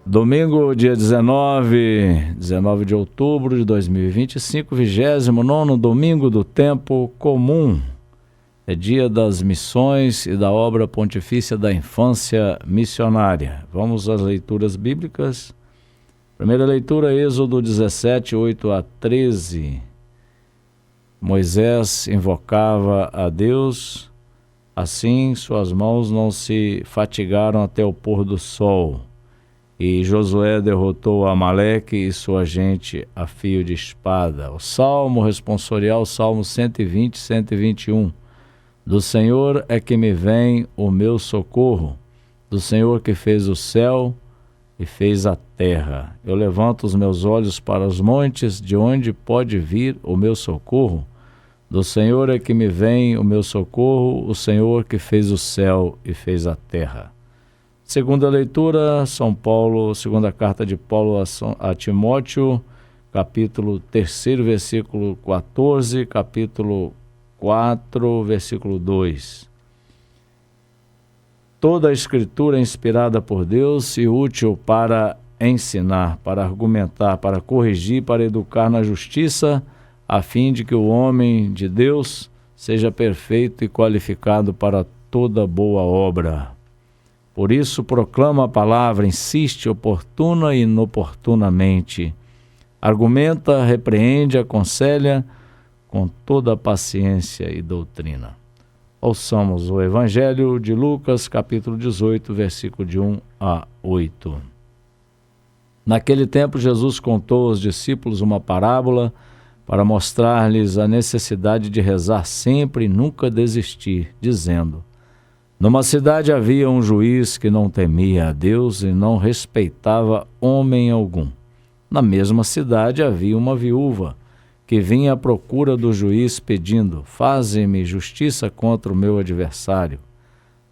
Domingo, dia 19 de outubro de 2025, 29º domingo do tempo comum. É dia das missões e da obra pontifícia da infância missionária. Vamos às leituras bíblicas. Primeira leitura, Êxodo 17, 8 a 13. Moisés invocava a Deus, assim suas mãos não se fatigaram até o pôr do sol. E Josué derrotou Amaleque e sua gente a fio de espada. O salmo responsorial, Salmo 120, 121. Do Senhor é que me vem o meu socorro, do Senhor que fez o céu e fez a terra. Eu levanto os meus olhos para os montes, de onde pode vir o meu socorro? Do Senhor é que me vem o meu socorro, o Senhor que fez o céu e fez a terra. Segunda leitura, segunda carta de Paulo a Timóteo, capítulo 3, versículo 14, capítulo 4, versículo 2. Toda a escritura é inspirada por Deus e útil para ensinar, para argumentar, para corrigir, para educar na justiça, a fim de que o homem de Deus seja perfeito e qualificado para toda boa obra. Por isso, proclama a palavra, insiste oportuna e inoportunamente. Argumenta, repreende, aconselha com toda paciência e doutrina. Ouçamos o Evangelho de Lucas, capítulo 18, versículo de 1 a 8. Naquele tempo, Jesus contou aos discípulos uma parábola para mostrar-lhes a necessidade de rezar sempre e nunca desistir, dizendo: numa cidade havia um juiz que não temia a Deus e não respeitava homem algum. Na mesma cidade havia uma viúva que vinha à procura do juiz pedindo: faze-me justiça contra o meu adversário.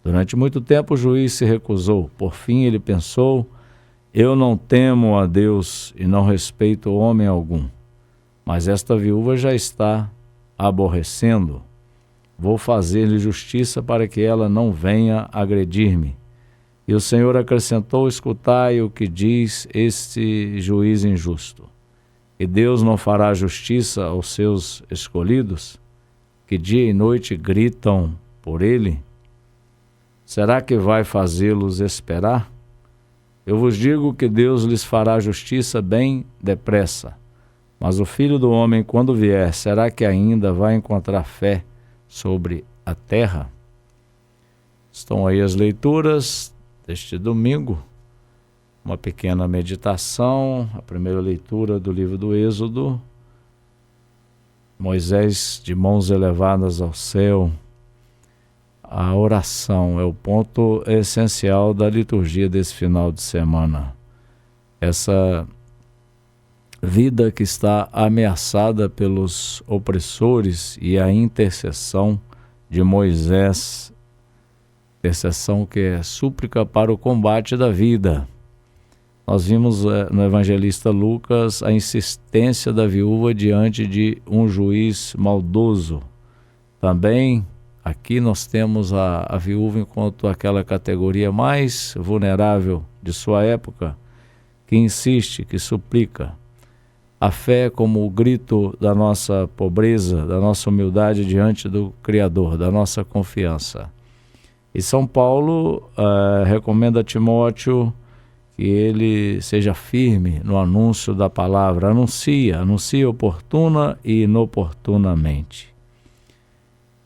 Durante muito tempo o juiz se recusou. Por fim ele pensou: eu não temo a Deus e não respeito homem algum. Mas esta viúva já está aborrecendo. Vou fazer-lhe justiça para que ela não venha agredir-me. E o Senhor acrescentou: escutai o que diz este juiz injusto. E Deus não fará justiça aos seus escolhidos, que dia e noite gritam por ele? Será que vai fazê-los esperar? Eu vos digo que Deus lhes fará justiça bem depressa. Mas o Filho do Homem, quando vier, será que ainda vai encontrar fé sobre a terra? Estão aí as leituras deste domingo. Uma pequena meditação, a primeira leitura do livro do Êxodo. Moisés de mãos elevadas ao céu. A oração é o ponto essencial da liturgia desse final de semana. Essa vida que está ameaçada pelos opressores e a intercessão de Moisés, intercessão que é súplica para o combate da vida. Nós vimos no evangelista Lucas a insistência da viúva diante de um juiz maldoso. Também aqui nós temos a viúva enquanto aquela categoria mais vulnerável de sua época, que insiste, que suplica. A fé como o grito da nossa pobreza, da nossa humildade diante do Criador, da nossa confiança. E São Paulo recomenda a Timóteo que ele seja firme no anúncio da palavra. Anuncia oportuna e inoportunamente.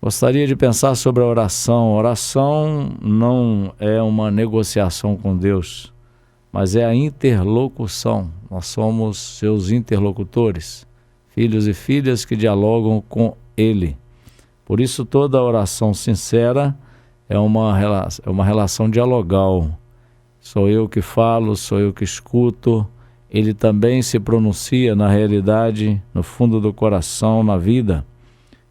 Gostaria de pensar sobre a oração. Oração não é uma negociação com Deus, mas é a interlocução. Nós somos seus interlocutores, filhos e filhas que dialogam com Ele. Por isso toda oração sincera é uma relação dialogal. Sou eu que falo, sou eu que escuto. Ele também se pronuncia na realidade, no fundo do coração, na vida.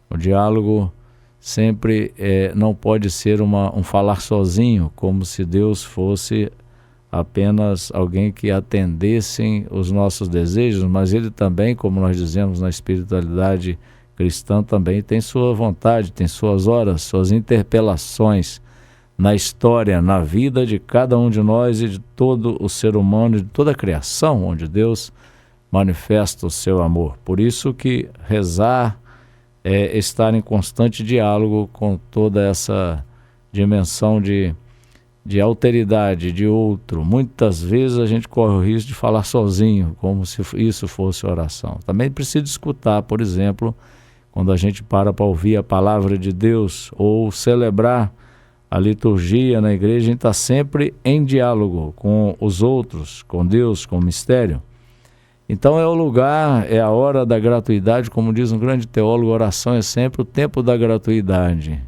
O diálogo sempre não pode ser um falar sozinho, como se Deus fosse apenas alguém que atendessem os nossos desejos, mas ele também, como nós dizemos na espiritualidade cristã, também tem sua vontade, tem suas horas, suas interpelações. na história, na vida de cada um de nós e de todo o ser humano, de toda a criação, onde Deus manifesta o seu amor. Por isso que rezar é estar em constante diálogo com toda essa dimensão de alteridade de outro. Muitas vezes a gente corre o risco de falar sozinho, como se isso fosse oração. Também precisa escutar, por exemplo, quando a gente para ouvir a palavra de Deus ou celebrar a liturgia na igreja, a gente está sempre em diálogo com os outros, com Deus, com o mistério. Então é o lugar, é a hora da gratuidade, como diz um grande teólogo, a oração é sempre o tempo da gratuidade.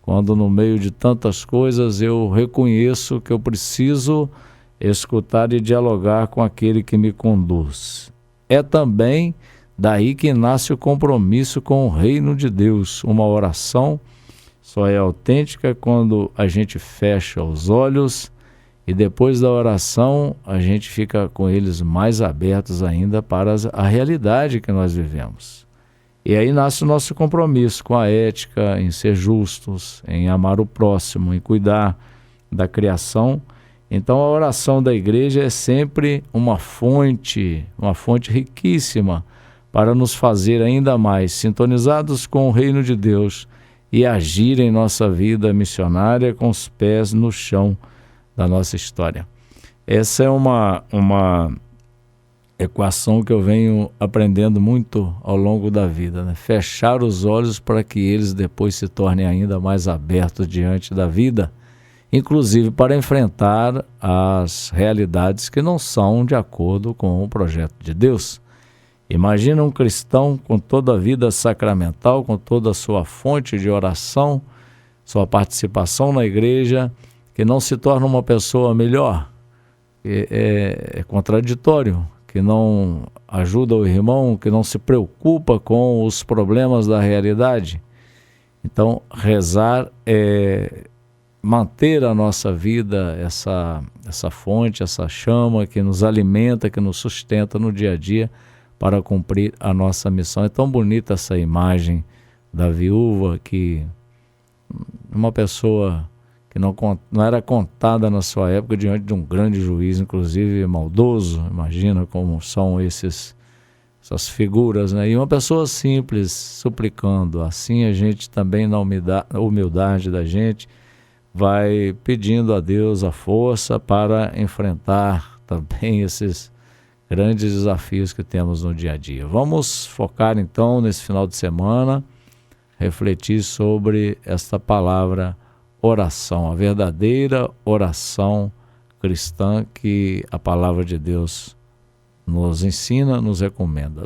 Quando no meio de tantas coisas eu reconheço que eu preciso escutar e dialogar com aquele que me conduz. É também daí que nasce o compromisso com o reino de Deus. Uma oração só é autêntica quando a gente fecha os olhos e depois da oração a gente fica com eles mais abertos ainda para a realidade que nós vivemos. E aí nasce o nosso compromisso com a ética, em ser justos, em amar o próximo, em cuidar da criação. Então a oração da igreja é sempre uma fonte riquíssima para nos fazer ainda mais sintonizados com o reino de Deus e agir em nossa vida missionária com os pés no chão da nossa história. Essa é uma equação que eu venho aprendendo muito ao longo da vida, né? Fechar os olhos para que eles depois se tornem ainda mais abertos diante da vida, inclusive para enfrentar as realidades que não são de acordo com o projeto de Deus. Imagina um cristão com toda a vida sacramental, com toda a sua fonte de oração, sua participação na igreja, que não se torna uma pessoa melhor. É contraditório, que não ajuda o irmão, que não se preocupa com os problemas da realidade. Então, rezar é manter a nossa vida, essa fonte, essa chama que nos alimenta, que nos sustenta no dia a dia para cumprir a nossa missão. É tão bonita essa imagem da viúva, que uma pessoa que não era contada na sua época diante de um grande juiz, inclusive maldoso. Imagina como são essas figuras, né? E uma pessoa simples suplicando. Assim a gente também, na humildade da gente, vai pedindo a Deus a força para enfrentar também esses grandes desafios que temos no dia a dia. Vamos focar então nesse final de semana, refletir sobre esta palavra oração, a verdadeira oração cristã que a palavra de Deus nos ensina, nos recomenda.